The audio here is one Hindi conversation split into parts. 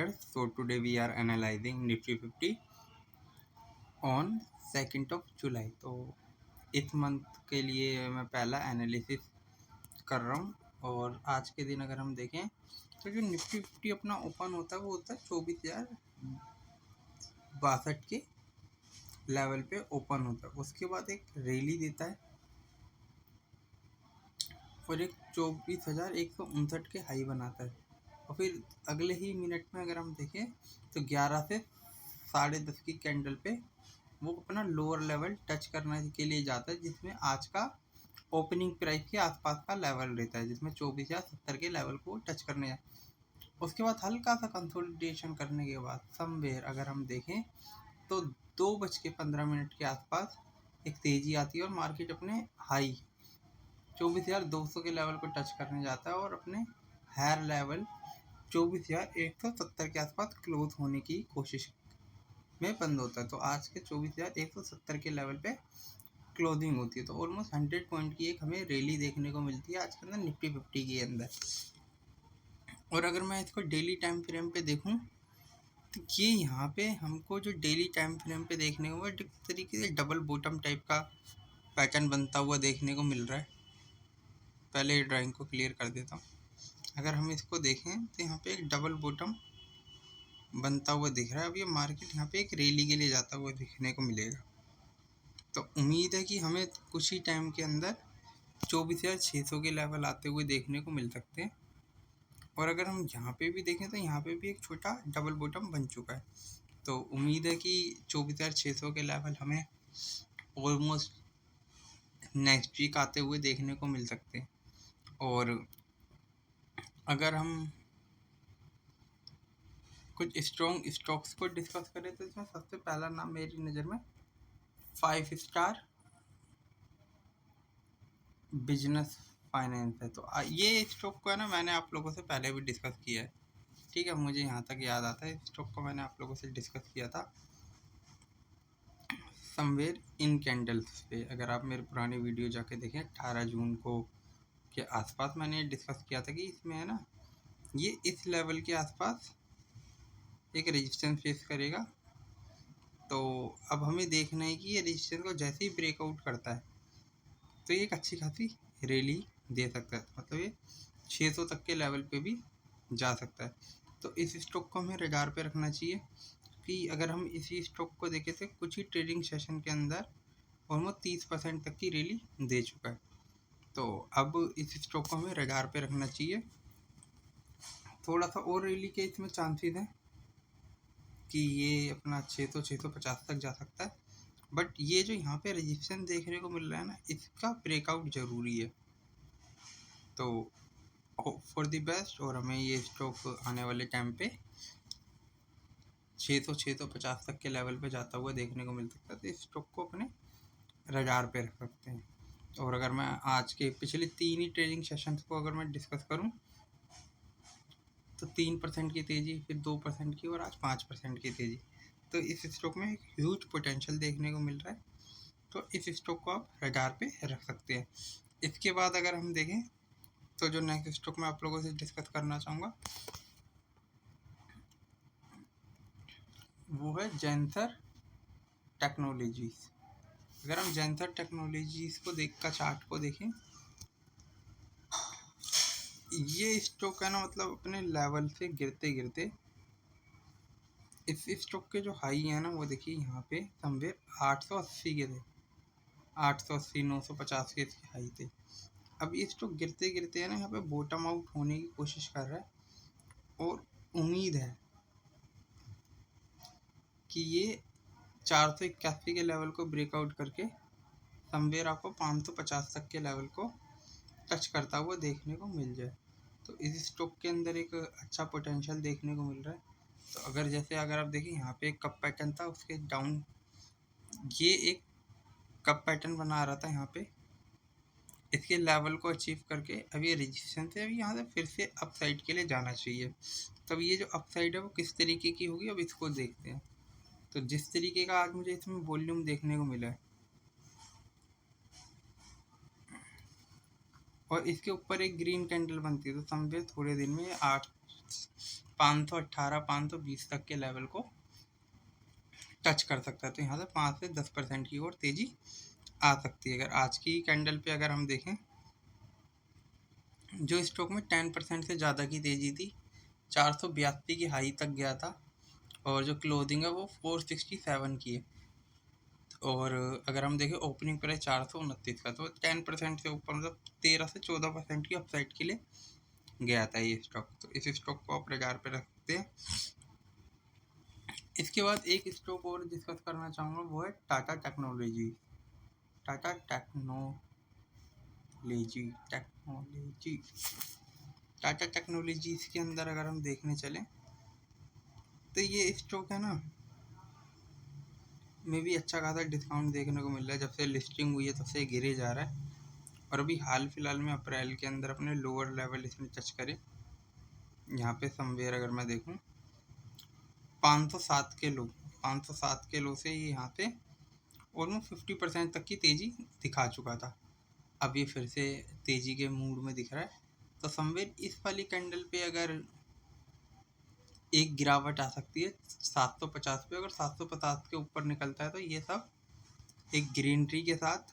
traders. So today we are analyzing Nifty 50 on 2nd of July. तो इस मंथ के लिए मैं पहला एनालिसिस कर रहा हूँ और आज के दिन अगर हम देखें तो जो निफ्टी 50 अपना ओपन होता है वो होता है 24,062 के लेवल पे ओपन होता है। उसके बाद एक रैली देता है और एक 24,159 के हाई बनाता है और फिर अगले ही मिनट में अगर हम देखें तो 11 से 10:30 की कैंडल पे वो अपना लोअर लेवल टच करने के लिए जाता है, जिसमें आज का ओपनिंग प्राइस के आसपास का लेवल रहता है, जिसमें 24,070 के लेवल को टच करने जाता है। उसके बाद हल्का सा कंसोलिडेशन करने के बाद समवेयर अगर हम देखें तो 2:15 के आसपास एक तेजी आती है और मार्केट अपने हाई 24,200 के लेवल को टच करने जाता है और अपने हायर लेवल 24,170 के आसपास क्लोज होने की कोशिश में बंद होता है। तो आज के 24,170 के लेवल पे क्लोजिंग होती है। तो ऑलमोस्ट 100 पॉइंट की एक हमें रैली देखने को मिलती है आज के अंदर निफ्टी 50 के अंदर। और अगर मैं इसको डेली टाइम फ्रेम पे देखूं तो ये यहाँ पे हमको जो डेली टाइम फ्रेम पे देखने को एक तरीके से डबल बॉटम टाइप का पैटर्न बनता हुआ देखने को मिल रहा है। पहले ड्राइंग को क्लियर कर देता हूँ। अगर हम इसको देखें तो यहाँ पे एक डबल बॉटम बनता हुआ दिख रहा है। अब ये मार्केट यहाँ पे एक रैली के लिए जाता हुआ दिखने को मिलेगा। तो उम्मीद है कि हमें कुछ ही टाइम के अंदर 24,600 के लेवल आते हुए देखने को मिल सकते हैं। और अगर हम यहाँ पे भी देखें तो यहाँ पे भी एक छोटा डबल बॉटम बन चुका है। तो उम्मीद है कि 24,600 के लेवल हमें ऑलमोस्ट नेक्स्ट वीक आते हुए देखने को मिल सकते हैं। और अगर हम कुछ स्ट्रॉन्ग स्टॉक्स को डिस्कस करें तो इसमें सबसे पहला नाम मेरी नज़र में 5 स्टार बिजनेस फाइनेंस है। तो ये स्टॉक को है ना, मैंने आप लोगों से पहले भी डिस्कस किया है। ठीक है, मुझे यहाँ तक याद आता है इस स्टॉक को मैंने आप लोगों से डिस्कस किया था समवेयर इन कैंडल्स पे। अगर आप मेरे पुरानी वीडियो जाके देखें 18 जून को के आसपास मैंने डिस्कस किया था कि इसमें है ना ये इस लेवल के आसपास एक रेजिस्टेंस फेस करेगा। तो अब हमें देखना है कि ये रेजिस्टेंस को जैसे ही ब्रेकआउट करता है तो ये एक अच्छी खासी रैली दे सकता है। मतलब ये 600 तक के लेवल पे भी जा सकता है। तो इस स्टॉक को हमें रडार पे रखना चाहिए कि अगर हम इसी स्टॉक को देखें तो कुछ ही ट्रेडिंग सेशन के अंदर ऑलमोस्ट 30% तक की रैली दे चुका है। तो अब इस स्टॉक को हमें रडार पे रखना चाहिए। थोड़ा सा और रैली के इसमें चांसेस हैं कि ये अपना 600-650 तक जा सकता है। बट ये जो यहाँ पे रेजिस्टेंस देखने को मिल रहा है ना, इसका ब्रेकआउट ज़रूरी है। तो होप फॉर द बेस्ट। और हमें ये स्टॉक आने वाले टाइम पे 600-650 तक के लेवल पे जाता हुआ देखने को मिल सकता है। तो इस स्टॉक को अपने रडार पे रख सकते हैं। और अगर मैं आज के पिछले 3 ही ट्रेडिंग सेशंस को अगर मैं डिस्कस करूं तो 3% की तेज़ी, फिर 2% की और आज 5% की तेज़ी। तो इस स्टॉक में एक ह्यूज पोटेंशियल देखने को मिल रहा है। तो इस स्टॉक को आप रडार पे रख सकते हैं। इसके बाद अगर हम देखें तो जो नेक्स्ट स्टॉक मैं आप लोगों से डिस्कस करना चाहूँगा वो है जेंसर टेक्नोलॉजीज़। अगर हम जेंसर टेक्नोलॉजीज़ को चार्ट को देखें, ये स्टॉक है ना मतलब अपने लेवल से गिरते गिरते इस स्टॉक के जो हाई है ना वो देखिए यहाँ पे समवेयर 880 के थे, 880 950 के हाई थे। अब ये स्टॉक गिरते गिरते है ना यहाँ पे बॉटम आउट होने की कोशिश कर रहा है और उम्मीद है कि ये 481 के लेवल को ब्रेकआउट करके समवेयर आपको 550 तक के लेवल को टच करता हुआ देखने को मिल जाए। तो इस स्टॉक के अंदर एक अच्छा पोटेंशियल देखने को मिल रहा है। तो अगर आप देखें यहाँ पे एक कप पैटर्न था, उसके डाउन ये एक कप पैटर्न बना रहा था यहाँ पे, इसके लेवल को अचीव करके अब ये रेजिस्टेंस है, अभी यहाँ से फिर से अप साइड के लिए जाना चाहिए। तब ये जो अप साइड है वो किस तरीके की होगी अब इसको देखते हैं। तो जिस तरीके का आज मुझे इसमें वॉल्यूम देखने को मिला है और इसके ऊपर एक ग्रीन कैंडल बनती है तो समझे थोड़े दिन में 8 518 520 तक के लेवल को टच कर सकता है। तो यहाँ से 5 से 10% की ओर तेज़ी आ सकती है। अगर आज की कैंडल पे अगर हम देखें, जो स्टॉक में 10% से ज़्यादा की तेज़ी थी, 482 की हाई तक गया था, और जो क्लोजिंग है वो 467 की है। और अगर हम देखें ओपनिंग प्राइस 429 का, तो 10% से ऊपर, मतलब 13 से 14% की अपसाइड के लिए गया था ये स्टॉक। तो इस स्टॉक को आप रडार पे रख सकते हैं। इसके बाद एक स्टॉक और डिस्कस करना चाहूँगा, वो है टाटा टेक्नोलॉजी। टाटा टेक्नोलॉजीज के अंदर अगर हम देखने चलें, तो ये स्टॉक है ना, में भी अच्छा खासा डिस्काउंट देखने को मिल रहा है। जब से लिस्टिंग हुई है तब से गिरे जा रहा है, और अभी हाल फिलहाल में अप्रैल के अंदर अपने लोअर लेवल इसने टच करे। यहाँ पे समवेयर अगर मैं देखूँ 507 के लो, 507 के लो से ये यहाँ पे ऑलमोस्ट 50% तक की तेज़ी दिखा चुका था। अब ये फिर से तेज़ी के मूड में दिख रहा है। तो समवेयर इस वाली कैंडल पे अगर एक गिरावट आ सकती है 750 पे। अगर 750 के ऊपर निकलता है तो ये सब एक ग्रीनरी के साथ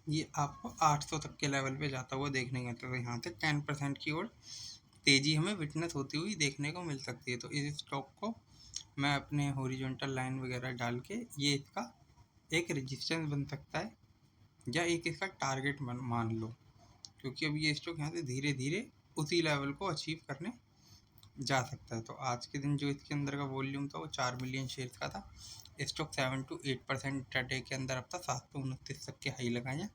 ये आपको 800 तक के लेवल पे जाता हुआ देखने को मिलता है। तो यहाँ से 10% की ओर तेज़ी हमें विटनेस होती हुई देखने को मिल सकती है। तो इस स्टॉक को मैं अपने हॉरिजॉन्टल लाइन वगैरह डाल के, ये इसका एक रेजिस्टेंस बन सकता है या एक इसका टारगेट मान लो, क्योंकि अब ये स्टॉक यहाँ से धीरे धीरे उसी लेवल को अचीव करने जा सकता है। तो आज के दिन जो इसके अंदर का वॉल्यूम था वो 4 मिलियन शेयर्स का था। स्टॉक 7 to 8% इंट्राडे के अंदर अब तक 729 तक के हाई लगाए हैं,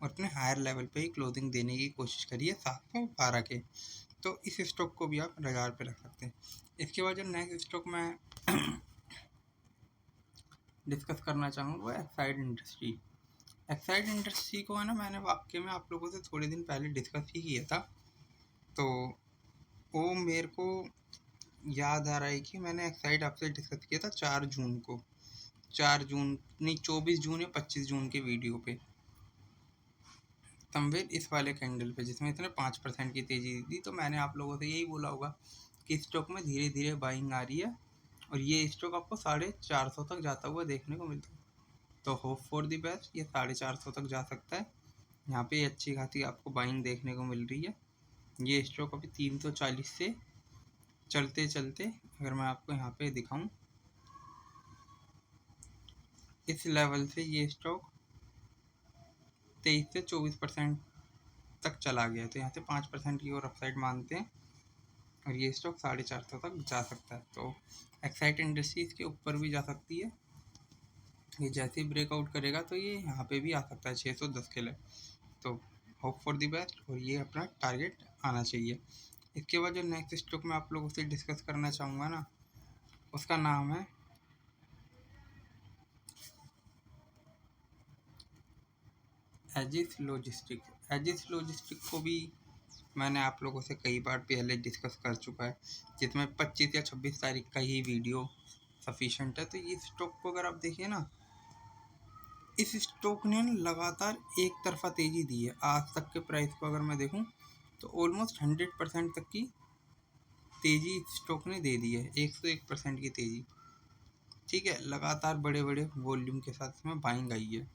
और अपने हायर लेवल पे ही क्लोजिंग देने की कोशिश करी है 712 के। तो इस स्टॉक को भी आप रडार पे रख सकते हैं। इसके बाद जो नेक्स्ट स्टॉक मैं डिस्कस करना चाहूँगा वो एक्साइड इंडस्ट्री। एक्साइड इंडस्ट्री को है ना, मैंने वाकई में आप लोगों से थोड़े दिन पहले डिस्कस ही किया था। तो वो मेरे को याद आ रहा है कि मैंने एक्साइड आपसे डिस्कस किया था 4 जून को, 4 जून नहीं 24 जून या 25 जून के वीडियो पे, समवेयर इस वाले कैंडल पे, जिसमें इसने 5% की तेज़ी दी थी। तो मैंने आप लोगों से यही बोला होगा कि स्टॉक में धीरे धीरे बाइंग आ रही है, और ये स्टॉक आपको 450 तक जाता हुआ देखने को मिलता है। तो होप फॉर दी बेस्ट, ये 450 तक जा सकता है। यहाँ पे अच्छी खासी आपको बाइंग देखने को मिल रही है। ये स्टॉक अभी 340 से चलते चलते, अगर मैं आपको यहाँ पे दिखाऊं, इस लेवल से ये स्टॉक 23 से 24% तक चला गया। तो यहाँ से 5% की और अपसाइड मानते हैं, और ये स्टॉक 450 तक जा सकता है। तो एक्साइड इंडस्ट्रीज के ऊपर भी जा सकती है। ये जैसे ही ब्रेकआउट करेगा तो ये यहाँ पे भी आ सकता है 610 के लिए। तो होप फॉर दी बेस्ट, और ये अपना टारगेट आना चाहिए। इसके बाद जो नेक्स्ट स्टॉक मैं आप लोगों से डिस्कस करना चाहूँगा ना, उसका नाम है एजिस लॉजिस्टिक्स। एजिस लॉजिस्टिक को भी मैंने आप लोगों से कई बार पहले डिस्कस कर चुका है, जिसमें 25 या 26 तारीख का ही वीडियो सफिशेंट है। तो ये स्टॉक को अगर आप देखिए ना, इस स्टॉक ने लगातार एक तरफा तेज़ी दी है। आज तक के प्राइस को अगर मैं देखूं तो ऑलमोस्ट 100% तक की तेज़ी स्टॉक ने दे दी है, 101% की तेज़ी। ठीक है, लगातार बड़े बड़े वॉल्यूम के साथ इसमें बाइंग आई है।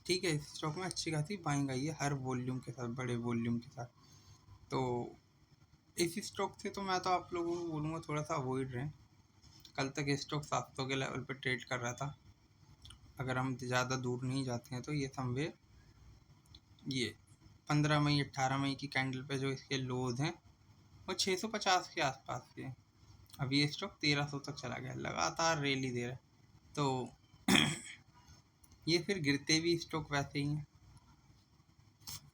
ठीक है, इस स्टॉक में अच्छी खासी बाइंग आई है, हर वॉल्यूम के साथ, बड़े वॉल्यूम के साथ। तो इस स्टॉक से तो मैं तो आप लोगों को बोलूँगा थोड़ा सा अवॉइड रहें। कल तक स्टॉक 700 के लेवल पर ट्रेड कर रहा था। अगर हम ज़्यादा दूर नहीं जाते हैं तो ये समवेयर, ये 15 मई 18 मई की कैंडल पे जो इसके लोज हैं वो 650 के आसपास के हैं। अब ये स्टॉक 1300 तक चला गया, लगातार रैली दे रहा है। तो ये फिर गिरते भी स्टॉक वैसे ही हैं।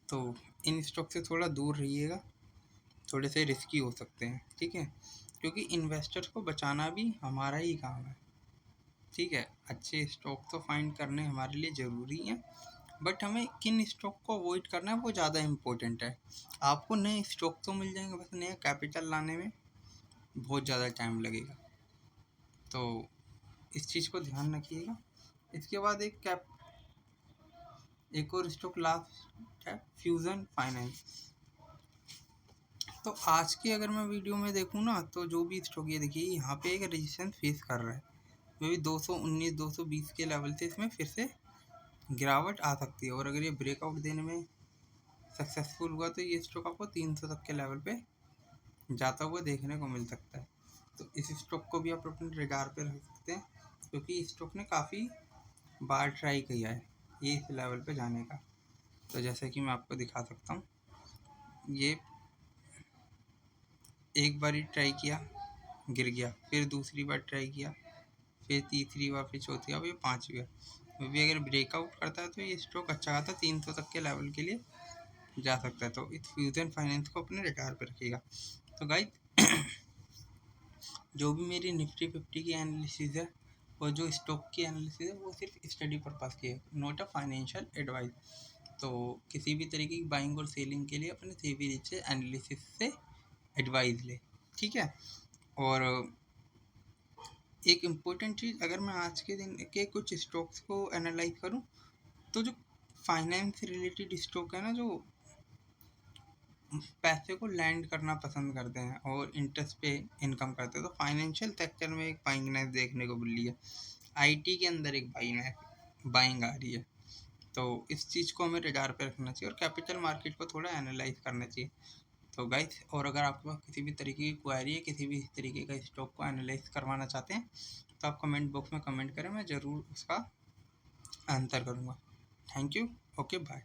तो इन स्टॉक से थोड़ा दूर रहिएगा, थोड़े से रिस्की हो सकते हैं। ठीक है, क्योंकि इन्वेस्टर्स को बचाना भी हमारा ही काम है। ठीक है, अच्छे स्टॉक तो फाइंड करने हमारे लिए ज़रूरी हैं, बट हमें किन स्टॉक को अवॉइड करना है वो ज़्यादा इम्पोर्टेंट है। आपको नए स्टॉक तो मिल जाएंगे, बस नया कैपिटल लाने में बहुत ज़्यादा टाइम लगेगा। तो इस चीज़ को ध्यान रखिएगा। इसके बाद एक और स्टॉक लास्ट है, फ्यूज़न फाइनेंस। तो आज की अगर मैं वीडियो में देखूँ ना, तो जो भी स्टॉक ये देखिए यहाँ पे एक रेजिस्टेंस फेस कर रहा है, जो भी 219 220 के लेवल से इसमें फिर से गिरावट आ सकती है। और अगर ये ब्रेकआउट देने में सक्सेसफुल हुआ तो ये स्टॉक आपको 300 तक के लेवल पे जाता हुआ देखने को मिल सकता है। तो इस स्टॉक को भी आप अपने रडार पे रख सकते हैं, क्योंकि इस स्टॉक ने काफ़ी बार ट्राई किया है ये इस लेवल पे जाने का। तो जैसे कि मैं आपको दिखा सकता हूँ, ये एक बार ही ट्राई किया, गिर गया, फिर दूसरी बार ट्राई किया, फिर तीसरी बार, फिर चौथी बार, फिर पाँचवीं बार। भी अगर ब्रेकआउट करता है तो ये स्टॉक अच्छा खासा 300 तक के लेवल के लिए जा सकता है। तो इस फ्यूजन फाइनेंस को अपने रडार पर रखिएगा। तो गाइस जो भी मेरी निफ्टी 50 की एनालिसिस है और जो स्टॉक की एनालिसिस है वो सिर्फ स्टडी पर्पस की है, नॉट अ फाइनेंशियल एडवाइस। तो किसी भी तरीके की बाइंग और सेलिंग के लिए अपने सेबी से एनालिसिस से एडवाइस ले, ठीक है। और एक इम्पोर्टेंट चीज़, अगर मैं आज के दिन के कुछ स्टॉक्स को एनालाइज करूं, तो जो फाइनेंस रिलेटेड स्टॉक है ना, जो पैसे को लैंड करना पसंद करते हैं और इंटरेस्ट पे इनकम करते हैं, तो फाइनेंशियल सेक्टर में एक बाइंगनेस देखने को मिल रही है। आईटी के अंदर एक बाइंग आ रही है। तो इस चीज़ को हमें रडार पे रखना चाहिए और कैपिटल मार्केट को थोड़ा एनालाइज करना चाहिए। तो गाइस, और अगर आपके पास किसी भी तरीके की क्वेरी है, किसी भी तरीके का स्टॉक को एनालाइज करवाना चाहते हैं, तो आप कमेंट बॉक्स में कमेंट करें, मैं ज़रूर उसका आंसर करूँगा। Thank you. Okay, bye.